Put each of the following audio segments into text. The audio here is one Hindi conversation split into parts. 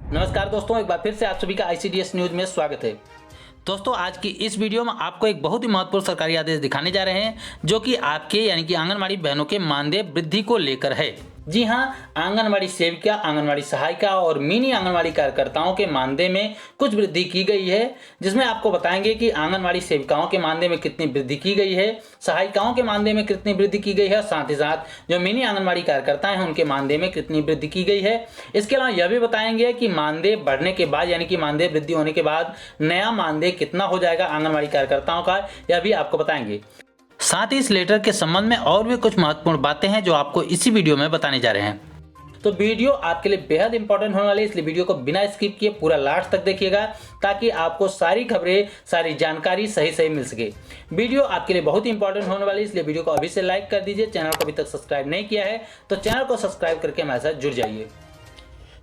नमस्कार दोस्तों, एक बार फिर से आप सभी का आईसीडीएस न्यूज में स्वागत है। दोस्तों, आज की इस वीडियो में आपको एक बहुत ही महत्वपूर्ण सरकारी आदेश दिखाने जा रहे हैं जो कि आपके यानी कि आंगनबाड़ी बहनों के मानदेय वृद्धि को लेकर है। जी हाँ, आंगनबाड़ी सेविका, आंगनबाड़ी सहायिका और मिनी आंगनबाड़ी कार्यकर्ताओं के मानदेय में कुछ वृद्धि की गई है, जिसमें आपको बताएंगे कि आंगनबाड़ी सेविकाओं के मानदेय में कितनी वृद्धि की गई है, सहायिकाओं के मानदेय में कितनी वृद्धि की गई है, साथ ही साथ जो मिनी आंगनबाड़ी कार्यकर्ता हैं उनके मानदेय में कितनी वृद्धि की गई है। इसके अलावा यह भी बताएंगे कि मानदेय बढ़ने के बाद यानी कि मानदेय वृद्धि होने के बाद नया मानदेय कितना हो जाएगा आंगनबाड़ी कार्यकर्ताओं का, यह भी आपको बताएंगे। साथ ही इस लेटर के संबंध में और भी कुछ महत्वपूर्ण बातें हैं जो आपको इसी वीडियो में बताने जा रहे हैं। तो वीडियो आपके लिए बेहद इंपॉर्टेंट होने वाली है, इसलिए वीडियो को बिना स्किप किए पूरा लास्ट तक देखिएगा ताकि आपको सारी खबरें, सारी जानकारी सही मिल सके। वीडियो आपके लिए बहुत ही इंपॉर्टेंट होने वाली है, इसलिए वीडियो को अभी से लाइक कर दीजिए। चैनल को अभी तक सब्सक्राइब नहीं किया है तो चैनल को सब्सक्राइब करके हमारे साथ जुड़ जाइए।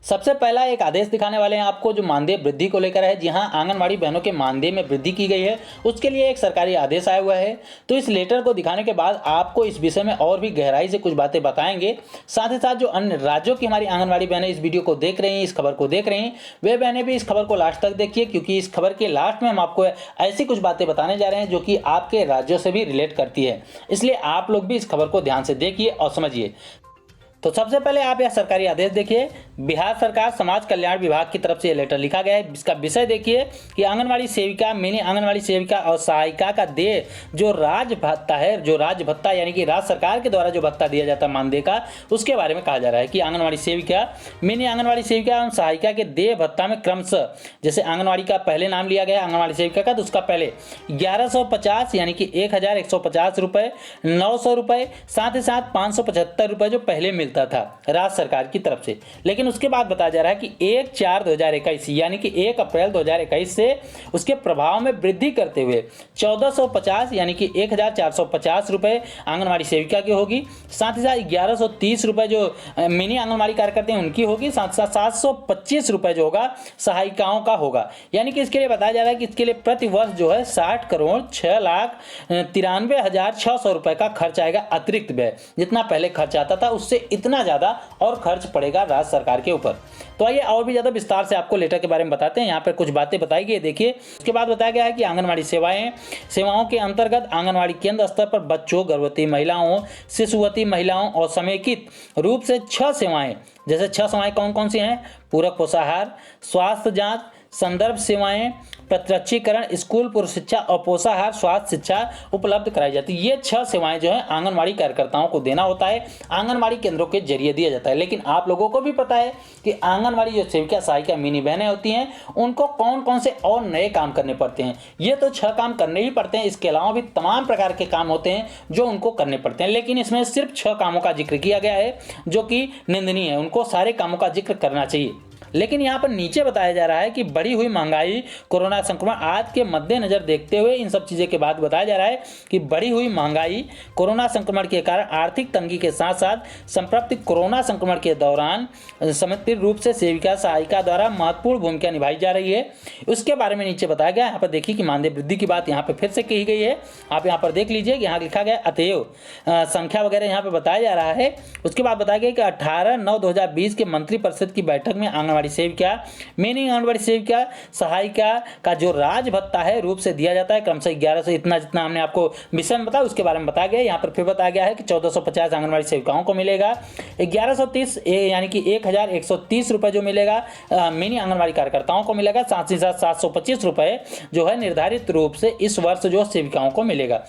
सबसे पहला एक आदेश दिखाने वाले हैं आपको जो मानदेय वृद्धि को लेकर है। जी हाँ, आंगनबाड़ी बहनों के मानदेय में वृद्धि की गई है, उसके लिए एक सरकारी आदेश आया हुआ है। तो इस लेटर को दिखाने के बाद आपको इस विषय में और भी गहराई से कुछ बातें बताएंगे। साथ ही साथ जो अन्य राज्यों की हमारी आंगनबाड़ी बहनें इस वीडियो को देख रही हैं, इस खबर को देख रही हैं, वे बहनें भी इस खबर को लास्ट तक देखिए, क्योंकि इस खबर के लास्ट में हम आपको ऐसी कुछ बातें बताने जा रहे हैं जो कि आपके राज्यों से भी रिलेट करती है। इसलिए आप लोग भी इस खबर को ध्यान से देखिए और समझिए। तो सबसे पहले आप यह सरकारी आदेश देखिए। बिहार सरकार समाज कल्याण विभाग की तरफ से यह लेटर लिखा गया है। इसका विषय देखिए कि आंगनबाड़ी सेविका, मिनी आंगनबाड़ी सेविका और सहायिका का देय जो राज्य भत्ता है, जो राज्य भत्ता यानी कि राज्य सरकार के द्वारा जो भत्ता दिया जाता है मानदेय का, उसके बारे में कहा जा रहा है कि आंगनबाड़ी सेविका, मिनी आंगनबाड़ी सेविका और सहायिका के देय भत्ता में क्रमशः, जैसे आंगनबाड़ी का पहले नाम लिया गया आंगनबाड़ी सेविका का, तो उसका पहले 1150 यानी कि 1150 रुपये, 900 रुपये, साथ ही साथ 575 रुपये जो पहले मिलता था राज्य सरकार की तरफ से। लेकिन उसके बाद बताया जा रहा है कि 1/4/2021 यानी कि 1 अप्रैल 2021 से उसके प्रभाव में वृद्धि करते हुए 1450 यानी कि 1450 रुपये आंगनबाड़ी सेविका की होगी। साथ ही साथ 1130 रुपये जो मिनी आंगनबाड़ी कार्यकर्ता हैं उनकी होगी। साथ साथ 725 रुपये जो होगा सहायिकाओं का होगा। यानी कि इसके लिए बताया जा रहा है कि इसके लिए प्रति वर्ष जो है 60,06,93,600 रुपये का खर्च आएगा, अतिरिक्त व्यय। जितना पहले खर्च आता था उससे इतना ज्यादा और खर्च पड़ेगा राज्य सरकार के ऊपर। तो आइए और भी ज्यादा विस्तार से आपको लेटर के बारे में बताते हैं। यहाँ पर कुछ बातें बताई गई, देखिए। उसके बाद बताया गया है कि आंगनबाड़ी सेवाओं के अंतर्गत आंगनबाड़ी केंद्र स्तर पर बच्चों, गर्भवती महिलाओं, शिशुवती महिलाओं और समेकित रूप से 6 सेवाएं, जैसे 6 सेवाएं कौन कौन सी हैं? पूरक पोषाहार, स्वास्थ्य जांच, संदर्भ सेवाएं, प्रत्यक्षीकरण, स्कूल पूर्व शिक्षा और पोषाहार स्वास्थ्य शिक्षा उपलब्ध कराई जाती है। ये 6 सेवाएं जो है आंगनबाड़ी कार्यकर्ताओं को देना होता है, आंगनबाड़ी केंद्रों के जरिए दिया जाता है। लेकिन आप लोगों को भी पता है कि आंगनबाड़ी जो सेविका, सहायिका, मिनी बहनें होती हैं, उनको कौन कौन से और नए काम करने पड़ते हैं। ये तो 6 काम करने ही पड़ते हैं, इसके अलावा भी तमाम प्रकार के काम होते हैं जो उनको करने पड़ते हैं। लेकिन इसमें सिर्फ 6 कामों का जिक्र किया गया है जो कि निंदनीय है, उनको सारे कामों का जिक्र करना चाहिए। लेकिन यहाँ पर नीचे बताया जा रहा है कि बढ़ी हुई महंगाई, कोरोना संक्रमण आज के मद्देनजर देखते हुए इन सब चीज़ों के बाद बताया जा रहा है कि बढ़ी हुई महंगाई, कोरोना संक्रमण के कारण आर्थिक तंगी के साथ साथ संप्रति कोरोना संक्रमण के दौरान समिति रूप से सेविका, सहायिका द्वारा महत्वपूर्ण भूमिका निभाई जा रही है। उसके बारे में नीचे बताया गया। यहाँ पर देखिए कि मानदेय वृद्धि की बात यहाँ पर फिर से कही गई है। आप यहाँ पर देख लीजिए कि यहाँ लिखा गया अतएव संख्या वगैरह यहाँ पर बताया जा रहा है। उसके बाद बताया गया कि 18/9/2020 के मंत्रिपरिषद की बैठक में आंगनबाड़ी सेविका, मिनी आंगनबाड़ी सेविका, सहायिका का जो राज भत्ता है रूप से दिया जाता है क्रमशः 1100, इतना जितना हमने आपको विषय में बताया उसके बारे में बताया गया। यहाँ पर फिर बताया गया है कि 1450 आंगनबाड़ी सेविकाओं को मिलेगा, 1130 यानी कि 1130 रुपये जो मिलेगा मिनी आंगनबाड़ी कार्यकर्ताओं को मिलेगा। साथ ही साथ 725 रुपये जो है निर्धारित रूप से इस वर्ष जो सेविकाओं को मिलेगा।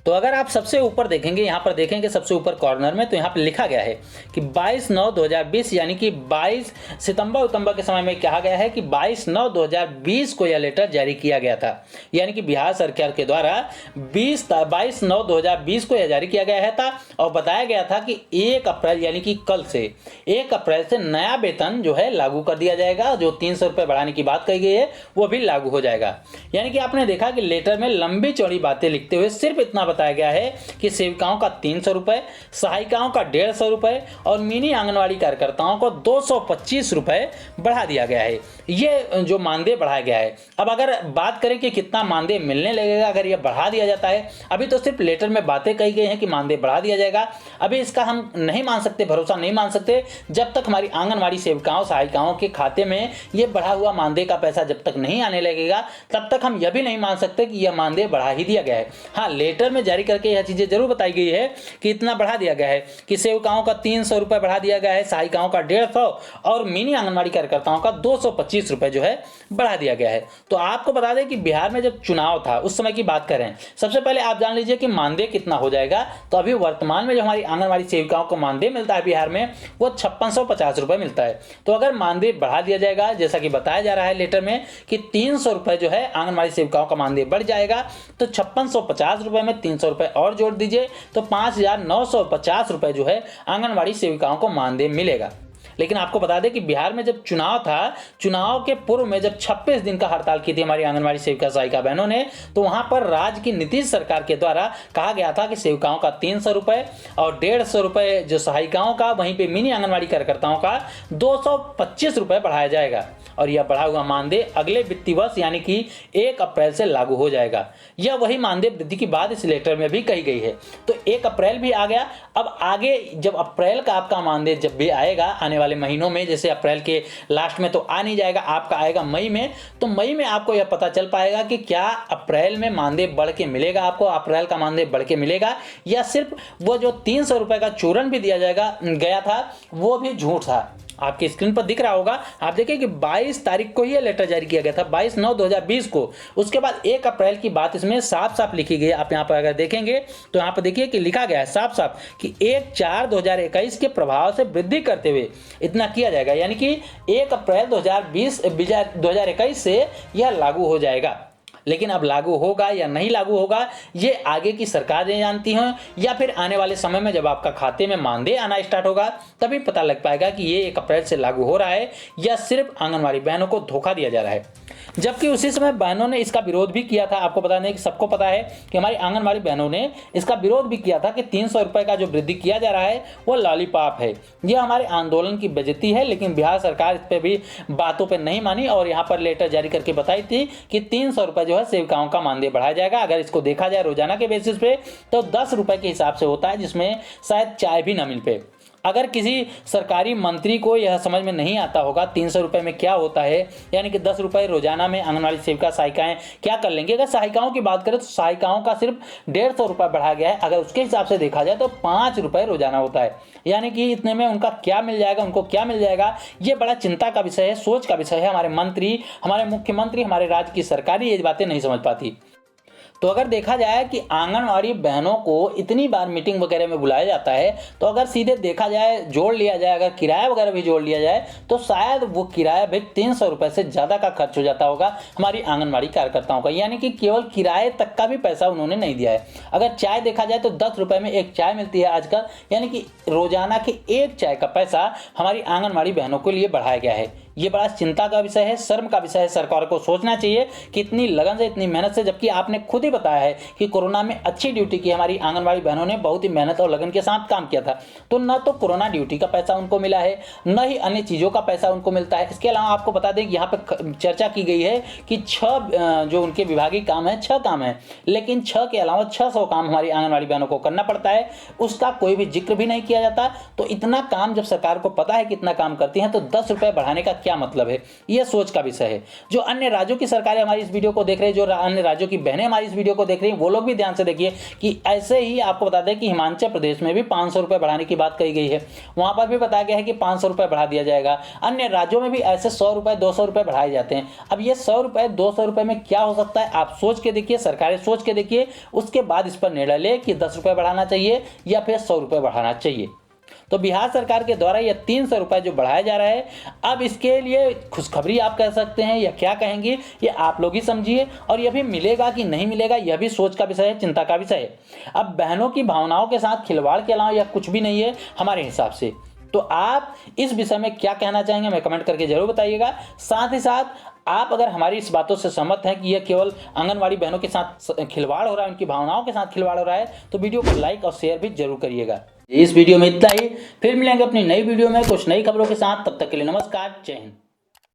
तो अगर आप सबसे ऊपर देखेंगे, यहाँ पर देखेंगे सबसे ऊपर कॉर्नर में, तो यहाँ पर लिखा गया है कि 22/9/2020 यानी कि 22 सितंबर के समय में कहा गया है कि 22/9/2020 को यह लेटर जारी किया गया था। यानी कि बिहार सरकार के द्वारा 22/9/2020 को यह जारी किया गया था और बताया गया था कि 1 अप्रैल यानी कि कल से 1 अप्रैल से नया वेतन जो है लागू कर दिया जाएगा। जो 300 रुपये बढ़ाने की बात कही गई है वो भी लागू हो जाएगा। यानी कि आपने देखा कि लेटर में लंबी चौड़ी बातें लिखते हुए सिर्फ इतना बताया गया है कि सेविकाओं का 300 रुपये, सहायिकाओं का 150 रुपये और मिनी आंगनवाड़ी कार्यकर्ताओं को 225 रुपये बढ़ा दिया गया है। ये जो मानदेय बढ़ाया गया है। अब अगर बात करें कि कितना मानदेय मिलने लगेगा अगर ये बढ़ा दिया जाता है, अभी तो सिर्फ लेटर में बातें कही गई हैं कि मानदेय बढ़ा दिया जाएगा। अभी इसका हम नहीं मान सकते, भरोसा नहीं मान सकते जब तक हमारी आंगनवाड़ी सेविकाओं सहायिकाओं के खाते में ये बढ़ा हुआ मानदेय का पैसा जब तक नहीं आने लगेगा, तब तक हम यह भी नहीं मान सकते कि यह मानदेय बढ़ा ही दिया गया है। हाँ, लेटर में जारी करके यह चीजें जरूर बताई गई है कि इतना बढ़ा दिया गया है कि सेविकाओं का 300 रुपये बढ़ा दिया गया है, सहायिकाओं का 150 और मिनी आंगनवाड़ी कार्यकर्ताओं का 225 रुपये जो है बढ़ा दिया गया है। तो आपको बता दें कि बिहार में जब चुनाव था उस समय की बात करें, सबसे पहले आप जान लीजिए कि मानदेय कितना हो जाएगा। तो अभी वर्तमान में जो हमारी आंगनवाड़ी सेविकाओं को मानदेय मिलता है बिहार में वो 5650 रुपये मिलता है। तो अगर मानदेय बढ़ा दिया जाएगा जैसा कि बताया जा रहा है लेटर में कि 300 रुपये जो है आंगनवाड़ी सेविकाओं का मानदेय बढ़ जाएगा, तो 5650 रुपये में 300 रुपये और जोड़ दीजिए तो 5950 रुपये जो है आंगनवाड़ी सेविकाओं को मानदेय मिलेगा। लेकिन आपको बता दें कि बिहार में जब चुनाव था, चुनाव के पूर्व में जब 26 दिन का हड़ताल की थी हमारी आंगनवाड़ी सेविका सहायिका बहनों ने, तो वहां पर राज्य की नीतीश सरकार के द्वारा कहा गया था कि सेविकाओं का 300 रुपये और 150 रुपये जो सहायिकाओं का, वहीं पे मिनी आंगनवाड़ी कार्यकर्ताओं का 225 रुपये बढ़ाया जाएगा और यह बढ़ा हुआ मानदेय अगले वित्तीय वर्ष यानी कि 1 अप्रैल से लागू हो जाएगा। यह वही मानदेय वृद्धि की बात इस लेटर में भी कही गई है। तो 1 अप्रैल भी आ गया। अब आगे जब अप्रैल का आपका मानदेय जब भी आएगा आने वाले महीनों में, जैसे अप्रैल के लास्ट में तो आ नहीं जाएगा, आपका आएगा मई में, तो मई में आपको यह पता चल पाएगा कि क्या अप्रैल में मानदेय बढ़ के मिलेगा, आपको अप्रैल का मानदेय बढ़ के मिलेगा या सिर्फ वो जो 300 रुपये का चूरन भी दिया गया था वो भी झूठ था। आपकी स्क्रीन पर दिख रहा होगा, आप देखिए कि 22 तारीख को ही ये लेटर जारी किया गया था, 22/9/2020 को। उसके बाद 1 अप्रैल की बात इसमें साफ साफ लिखी गई है। आप यहाँ पर अगर देखेंगे तो यहाँ पर देखिए कि लिखा गया है साफ साफ कि 1/4/2021 के प्रभाव से वृद्धि करते हुए इतना किया जाएगा, यानी कि 1 अप्रैल 2021 से यह लागू हो जाएगा। लेकिन अब लागू होगा या नहीं लागू होगा ये आगे की सरकारें जानती हैं, या फिर आने वाले समय में जब आपका खाते में मानदेय आना स्टार्ट होगा तभी पता लग पाएगा कि ये 1 अप्रैल से लागू हो रहा है या सिर्फ आंगनवाड़ी बहनों को धोखा दिया जा रहा है। जबकि उसी समय बहनों ने इसका विरोध भी किया था। आपको बता दें कि सबको पता है कि हमारी आंगनवाड़ी बहनों ने इसका विरोध भी किया था कि 300 रुपये का जो वृद्धि किया जा रहा है वो लॉलीपॉप है, यह हमारे आंदोलन की बेइज्जती है। लेकिन बिहार सरकार इस पर भी बातों पर नहीं मानी और यहाँ पर लेटर जारी करके बताई थी कि 300 रुपये जो है सेविकाओं का मानदेय बढ़ाया जाएगा। अगर इसको देखा जाए रोजाना के बेसिस पे तो 10 रुपये के हिसाब से होता है, जिसमें शायद चाय भी ना मिल पे। अगर किसी सरकारी मंत्री को यह समझ में नहीं आता होगा 300 रुपये में क्या होता है, यानी कि 10 रुपये रोजाना में आंगनवाड़ी सेविका सहायिकाएं क्या कर लेंगे। अगर सहायिकाओं की बात करें तो सहायिकाओं का सिर्फ 150 रुपये बढ़ा गया है। अगर उसके हिसाब से देखा जाए तो 5 रुपये रोजाना होता है, यानी कि इतने में उनका क्या मिल जाएगा, उनको क्या मिल जाएगा। ये बड़ा चिंता का विषय है, सोच का विषय है। हमारे मंत्री, हमारे मुख्यमंत्री, हमारे राज्य की सरकार ये बातें नहीं समझ पाती। तो अगर देखा जाए कि आंगनवाड़ी बहनों को इतनी बार मीटिंग वगैरह में बुलाया जाता है, तो अगर सीधे देखा जाए, जोड़ लिया जाए, अगर किराया वगैरह भी जोड़ लिया जाए तो शायद वो किराया भी 300 रुपये से ज़्यादा का खर्च हो जाता होगा हमारी आंगनवाड़ी कार्यकर्ताओं का, यानी कि केवल किराए तक का भी पैसा उन्होंने नहीं दिया है। अगर चाय देखा जाए तो 10 रुपये में एक चाय मिलती है आजकल, यानी कि रोजाना की एक चाय का पैसा हमारी आंगनवाड़ी बहनों के लिए बढ़ाया गया है। ये बड़ा चिंता का विषय है, शर्म का विषय है। सरकार को सोचना चाहिए कि इतनी लगन से, इतनी मेहनत से, जबकि आपने खुद ही बताया है कि कोरोना में अच्छी ड्यूटी की हमारी आंगनवाड़ी बहनों ने, बहुत ही मेहनत और लगन के साथ काम किया था, तो न तो कोरोना ड्यूटी का पैसा उनको मिला है, न ही अन्य चीज़ों का पैसा उनको मिलता है। इसके अलावा आपको बता दें कि यहाँ पर चर्चा की गई है कि 6 जो उनके विभागीय काम है, 6 काम है, लेकिन 6 के अलावा 600 काम हमारी आंगनवाड़ी बहनों को करना पड़ता है, उसका कोई भी जिक्र भी नहीं किया जाता। तो इतना काम जब सरकार को पता है कि इतना काम करती हैं, तो 10 रुपये बढ़ाने का क्या मतलब है, यह सोच का विषय है। जो अन्य राज्यों की सरकारें हमारी इस वीडियो को देख रही है, जो अन्य राज्यों की बहनें हमारी इस वीडियो को देख रही हैं, वो लोग भी ध्यान से देखिए कि ऐसे ही आपको बता दें कि हिमाचल प्रदेश में भी 500 रुपये बढ़ाने की बात कही गई है, वहां पर भी बताया गया है कि 500 रुपये बढ़ा दिया जाएगा। अन्य राज्यों में भी ऐसे 100 रुपये 200 रुपये बढ़ाए जाते हैं। अब ये 100 रुपये 200 रुपये में क्या हो सकता है, आप सोच के देखिए, सरकारें सोच के देखिए, उसके बाद इस पर निर्णय ले कि 10 रुपये बढ़ाना चाहिए या फिर 100 रुपये बढ़ाना चाहिए। तो बिहार सरकार के द्वारा यह 300 रुपये जो बढ़ाया जा रहा है, अब इसके लिए खुशखबरी आप कह सकते हैं या क्या कहेंगे, ये आप लोग ही समझिए। और यह भी मिलेगा कि नहीं मिलेगा, यह भी सोच का विषय है, चिंता का विषय है। अब बहनों की भावनाओं के साथ खिलवाड़ के अलावा यह कुछ भी नहीं है हमारे हिसाब से। तो आप इस विषय में क्या कहना चाहेंगे, हमें कमेंट करके जरूर बताइएगा। साथ ही साथ आप अगर हमारी इस बातों से सहमत हैं कि यह केवल आंगनवाड़ी बहनों के साथ खिलवाड़ हो रहा है, उनकी भावनाओं के साथ खिलवाड़ हो रहा है, तो वीडियो को लाइक और शेयर भी जरूर करिएगा। इस वीडियो में इतना ही, फिर मिलेंगे अपनी नई वीडियो में कुछ नई खबरों के साथ। तब तक के लिए नमस्कार, जय हिंद।